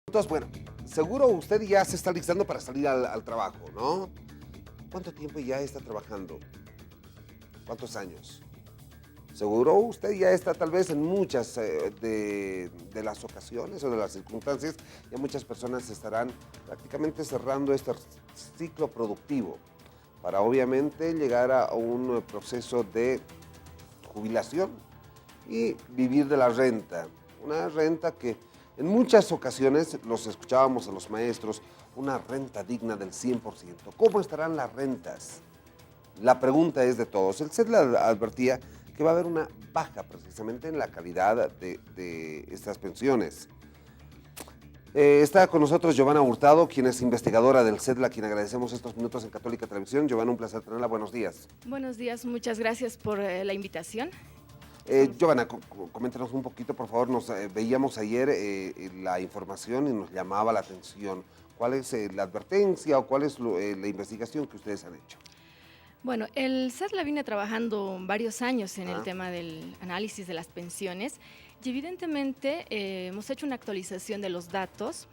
Entonces, bueno, seguro usted ya se está listando para salir al trabajo, ¿no? ¿Cuánto tiempo ya está trabajando? ¿Cuántos años? Seguro usted ya está tal vez en muchas de las ocasiones o de las circunstancias, ya muchas personas estarán prácticamente cerrando este ciclo productivo para obviamente llegar a un proceso de jubilación y vivir de la renta. Una renta que en muchas ocasiones los escuchábamos a los maestros, una renta digna del 100%. ¿Cómo estarán las rentas? La pregunta es de todos. El CEDLA advertía que va a haber una baja precisamente en la calidad de estas pensiones. Está con nosotros Giovanna Hurtado, quien es investigadora del CEDLA, a quien agradecemos estos minutos en Católica Televisión. Giovanna, un placer tenerla. Buenos días. Buenos días, muchas gracias por la invitación. Giovanna, coméntanos un poquito, por favor. Nos veíamos ayer la información y nos llamaba la atención. ¿Cuál es la advertencia o cuál es la investigación que ustedes han hecho? Bueno, el CEDLA viene trabajando varios años en el tema del análisis de las pensiones y evidentemente hemos hecho una actualización de los datos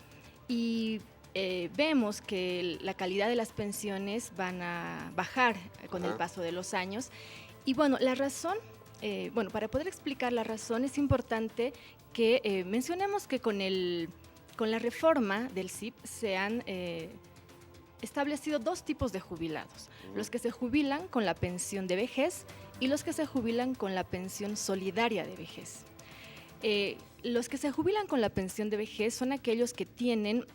y vemos que la calidad de las pensiones van a bajar con el paso de los años. Y bueno, la razón, para poder explicar la razón es importante que mencionemos que con la reforma del SIP se han establecido dos tipos de jubilados, los que se jubilan con la pensión de vejez y los que se jubilan con la pensión solidaria de vejez. Los que se jubilan con la pensión de vejez son aquellos que tienen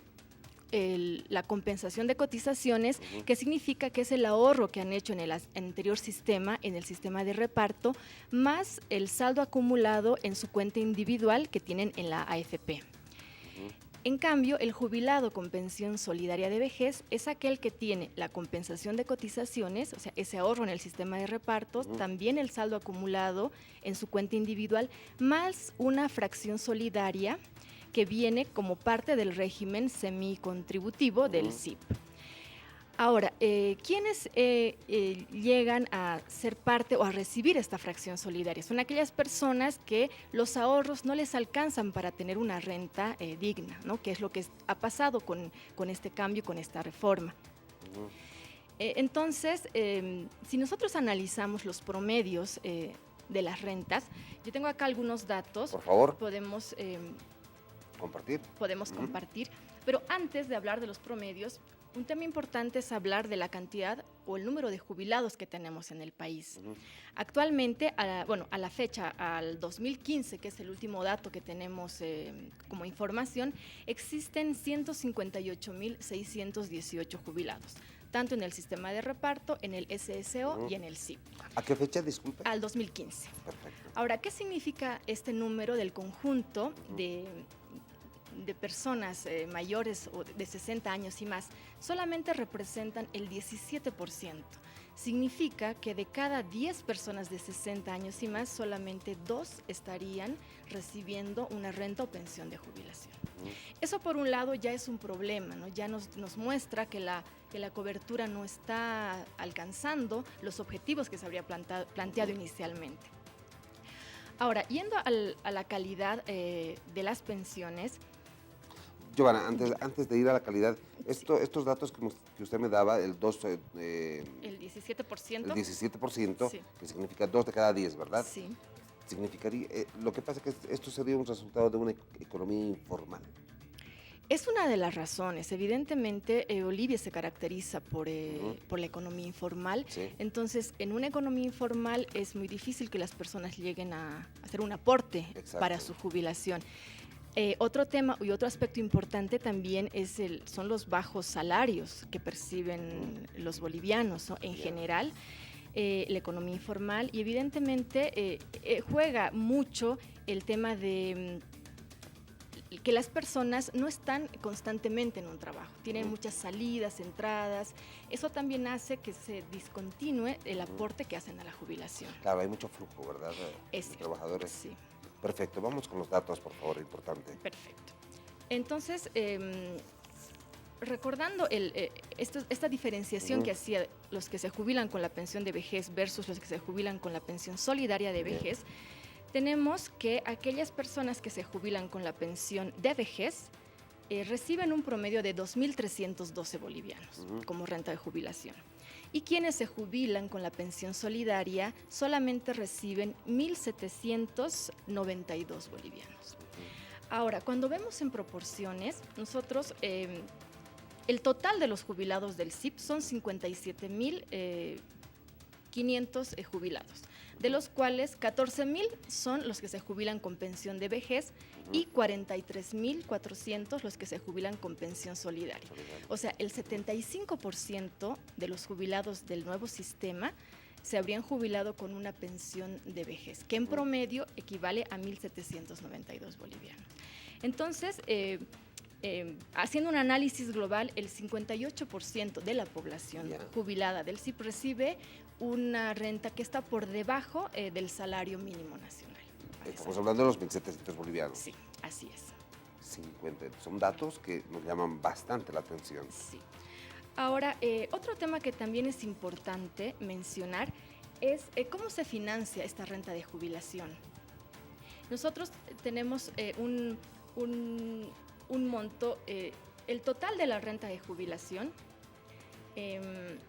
la compensación de cotizaciones, que significa que es el ahorro que han hecho en el anterior sistema, en el sistema de reparto, más el saldo acumulado en su cuenta individual que tienen en la AFP. En cambio, el jubilado con pensión solidaria de vejez es aquel que tiene la compensación de cotizaciones, o sea, ese ahorro en el sistema de repartos, también el saldo acumulado en su cuenta individual, más una fracción solidaria que viene como parte del régimen semicontributivo del SIP. Ahora, ¿quiénes llegan a ser parte o a recibir esta fracción solidaria? Son aquellas personas que los ahorros no les alcanzan para tener una renta digna, ¿no? Que es lo que ha pasado con este cambio, con esta reforma. Entonces, si nosotros analizamos los promedios de las rentas, yo tengo acá algunos datos. Por favor. Podemos compartir, pero antes de hablar de los promedios, un tema importante es hablar de la cantidad o el número de jubilados que tenemos en el país. Actualmente, a la fecha, al 2015, que es el último dato que tenemos como información, existen 158.618 jubilados, tanto en el sistema de reparto, en el SSO y en el SIP. ¿A qué fecha, disculpe? Al 2015. Perfecto. Ahora, ¿qué significa este número del conjunto de personas mayores o de 60 años y más? Solamente representan el 17%. Significa que de cada 10 personas de 60 años y más, solamente 2 estarían recibiendo una renta o pensión de jubilación. Eso por un lado ya es un problema, ¿no? Ya nos muestra que la cobertura no está alcanzando los objetivos que se habría planteado inicialmente. Ahora, yendo a la calidad de las pensiones. Giovanna, antes de ir a la calidad, estos datos que usted me daba, el 17%. El 17%. El 17%, sí. Que significa 2 de cada 10, ¿verdad? Sí. Significaría, lo que pasa es que esto sería un resultado de una economía informal. Es una de las razones. Evidentemente, Bolivia se caracteriza por la economía informal. Sí. Entonces, en una economía informal es muy difícil que las personas lleguen a hacer un aporte para su jubilación. Otro tema y otro aspecto importante también son los bajos salarios que perciben los bolivianos, ¿no? En general, la economía informal, y evidentemente juega mucho el tema de que las personas no están constantemente en un trabajo, tienen muchas salidas, entradas. Eso también hace que se discontinúe el aporte que hacen a la jubilación. Claro, hay mucho flujo, ¿verdad? De trabajadores. Sí. Perfecto, vamos con los datos, por favor, importante. Perfecto. Entonces, recordando esta diferenciación que hacía los que se jubilan con la pensión de vejez versus los que se jubilan con la pensión solidaria de vejez, tenemos que aquellas personas que se jubilan con la pensión de vejez reciben un promedio de 2.312 bolivianos como renta de jubilación. Y quienes se jubilan con la pensión solidaria solamente reciben 1.792 bolivianos. Ahora, cuando vemos en proporciones, nosotros, el total de los jubilados del SIP son 57.500 jubilados, de los cuales 14.000 son los que se jubilan con pensión de vejez y 43.400 los que se jubilan con pensión solidaria. O sea, el 75% de los jubilados del nuevo sistema se habrían jubilado con una pensión de vejez, que en promedio equivale a 1.792 bolivianos. Entonces, haciendo un análisis global, el 58% de la población jubilada del SIP recibe una renta que está por debajo del salario mínimo nacional. Estamos hablando de los 1.700 bolivianos. Sí, así es. 50. Son datos que nos llaman bastante la atención. Sí. Ahora, otro tema que también es importante mencionar es cómo se financia esta renta de jubilación. Nosotros tenemos un monto, el total de la renta de jubilación, el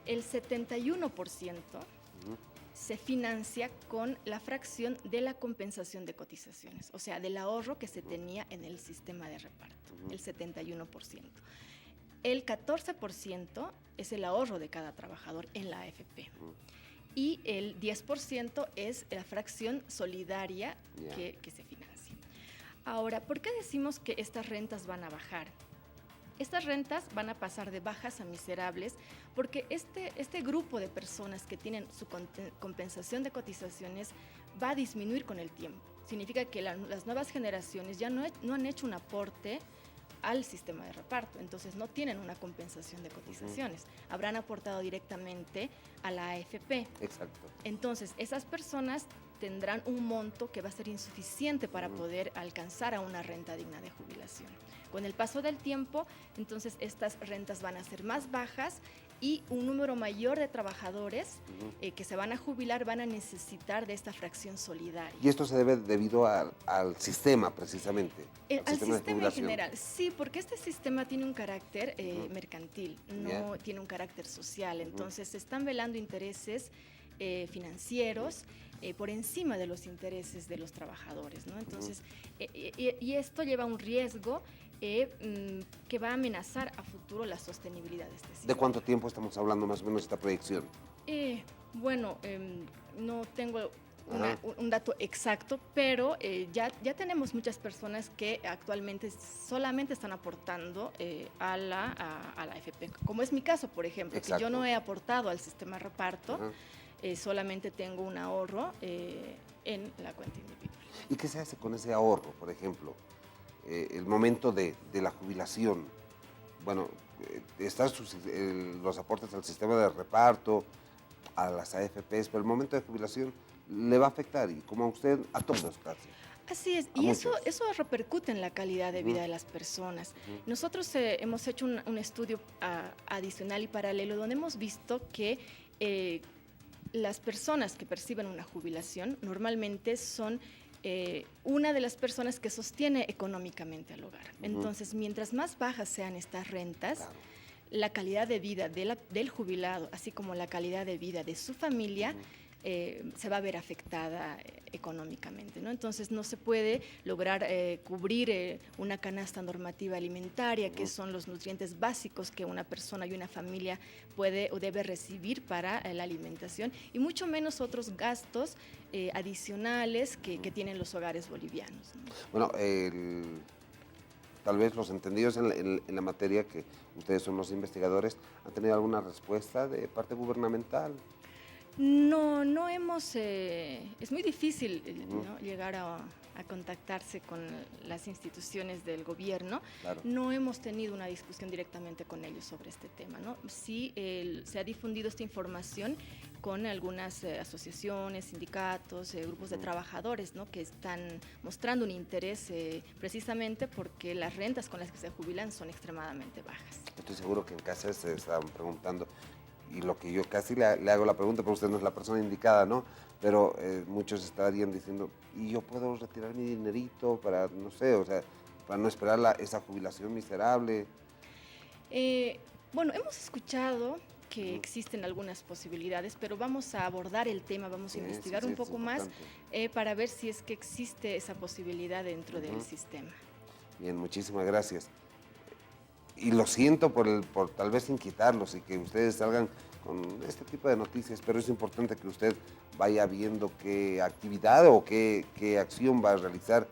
71% se financia con la fracción de la compensación de cotizaciones, o sea, del ahorro que se tenía en el sistema de reparto, el 71%. El 14% es el ahorro de cada trabajador en la AFP. Y el 10% es la fracción solidaria que se financia. Ahora, ¿por qué decimos que estas rentas van a bajar? Estas rentas van a pasar de bajas a miserables porque este grupo de personas que tienen su compensación de cotizaciones va a disminuir con el tiempo. Significa que las nuevas generaciones ya no han hecho un aporte al sistema de reparto, entonces no tienen una compensación de cotizaciones, habrán aportado directamente a la AFP. Exacto. Entonces, esas personas tendrán un monto que va a ser insuficiente para poder alcanzar a una renta digna de jubilación. Con el paso del tiempo, entonces estas rentas van a ser más bajas y un número mayor de trabajadores que se van a jubilar van a necesitar de esta fracción solidaria. Y esto se debe debido al sistema, precisamente. Al sistema en general, sí, porque este sistema tiene un carácter mercantil, no tiene un carácter social. Entonces se están velando intereses financieros por encima de los intereses de los trabajadores, ¿no? Entonces, y esto lleva a un riesgo que va a amenazar a futuro la sostenibilidad de este sistema. ¿De cuánto tiempo estamos hablando más o menos de esta proyección? Bueno, no tengo un dato exacto, pero ya tenemos muchas personas que actualmente solamente están aportando a la AFP, como es mi caso, por ejemplo. Exacto. Que yo no he aportado al sistema de reparto, solamente tengo un ahorro en la cuenta individual. ¿Y qué se hace con ese ahorro, por ejemplo? El momento de la jubilación, bueno, están los aportes al sistema de reparto, a las AFPs, pero el momento de jubilación le va a afectar, y como a usted, a todos casi. Así es, y eso repercute en la calidad de vida de las personas. Nosotros hemos hecho un estudio adicional y paralelo donde hemos visto que las personas que perciben una jubilación normalmente son una de las personas que sostiene económicamente al hogar. Entonces, mientras más bajas sean estas rentas, la calidad de vida del jubilado, así como la calidad de vida de su familia, se va a ver afectada económicamente, ¿no? Entonces no se puede lograr cubrir una canasta normativa alimentaria, que son los nutrientes básicos que una persona y una familia puede o debe recibir para la alimentación, y mucho menos otros gastos adicionales que tienen los hogares bolivianos, ¿no? Bueno, tal vez los entendidos en la materia, que ustedes son los investigadores, ¿han tenido alguna respuesta de parte gubernamental? No hemos, es muy difícil, ¿no?, llegar a contactarse con las instituciones del gobierno, Claro. no hemos tenido una discusión directamente con ellos sobre este tema, ¿no? Sí, se ha difundido esta información con algunas asociaciones, sindicatos, grupos de trabajadores, ¿no? Que están mostrando un interés precisamente porque las rentas con las que se jubilan son extremadamente bajas. Estoy seguro que en casa se estaban preguntando, y lo que yo casi le hago la pregunta, pero usted no es la persona indicada, ¿no? Pero muchos estarían diciendo, ¿y yo puedo retirar mi dinerito para, no sé, o sea, para no esperar esa jubilación miserable? Bueno, hemos escuchado que existen algunas posibilidades, pero vamos a abordar el tema, vamos a investigar un poco más para ver si es que existe esa posibilidad dentro del sistema. Bien, muchísimas gracias. Y lo siento por tal vez inquietarlos y que ustedes salgan con este tipo de noticias, pero es importante que usted vaya viendo qué actividad o qué acción va a realizar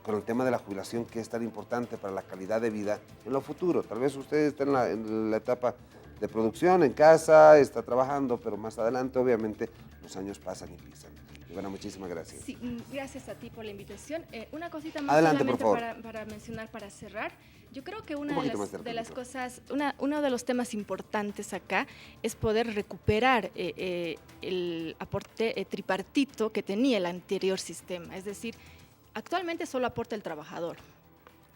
con el tema de la jubilación, que es tan importante para la calidad de vida en lo futuro. Tal vez usted está en la etapa de producción, en casa, está trabajando, pero más adelante, obviamente, los años pasan y pisan. Y bueno, muchísimas gracias. Sí, gracias a ti por la invitación. Una cosita más Adelante, solamente por favor. para mencionar, para cerrar. Yo creo que Un poquito más cerca, de las por cosas, uno de los temas importantes acá es poder recuperar el aporte tripartito que tenía el anterior sistema. Es decir, actualmente solo aporta el trabajador.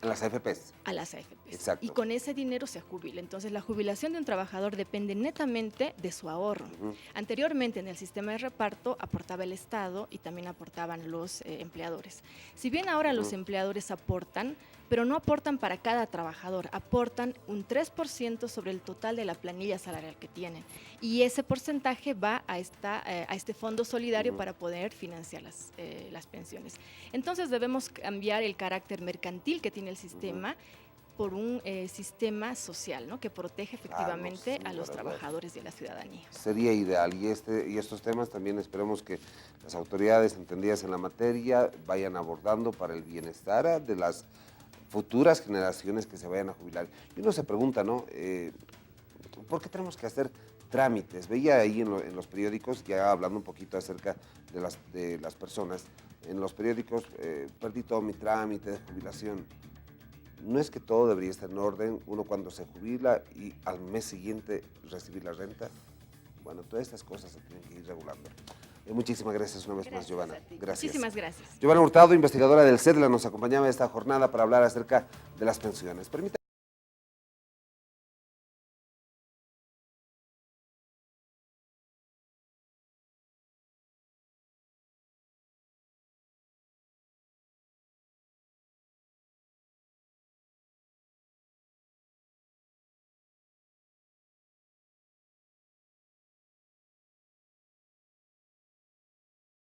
En las AFPs. A las AFPs. Exacto. Y con ese dinero se jubila. Entonces, la jubilación de un trabajador depende netamente de su ahorro. Anteriormente, en el sistema de reparto, aportaba el Estado y también aportaban los empleadores. Si bien ahora los empleadores aportan, pero no aportan para cada trabajador, aportan un 3% sobre el total de la planilla salarial que tienen. Y ese porcentaje va a este fondo solidario para poder financiar las pensiones. Entonces, debemos cambiar el carácter mercantil que tiene el sistema por un sistema social, ¿no? Que protege efectivamente a los trabajadores y a la ciudadanía. Sería ideal, y estos temas también esperemos que las autoridades entendidas en la materia vayan abordando para el bienestar de las futuras generaciones que se vayan a jubilar. Y uno se pregunta, ¿no? ¿Por qué tenemos que hacer trámites? Veía ahí en los periódicos, ya hablando un poquito acerca de las personas, en los periódicos, perdí todo mi trámite de jubilación. No es que todo debería estar en orden, uno cuando se jubila y al mes siguiente recibir la renta. Bueno, todas estas cosas se tienen que ir regulando. Muchísimas gracias una vez más, Giovanna. Gracias. Muchísimas gracias. Giovanna Hurtado, investigadora del CEDLA, nos acompañaba esta jornada para hablar acerca de las pensiones.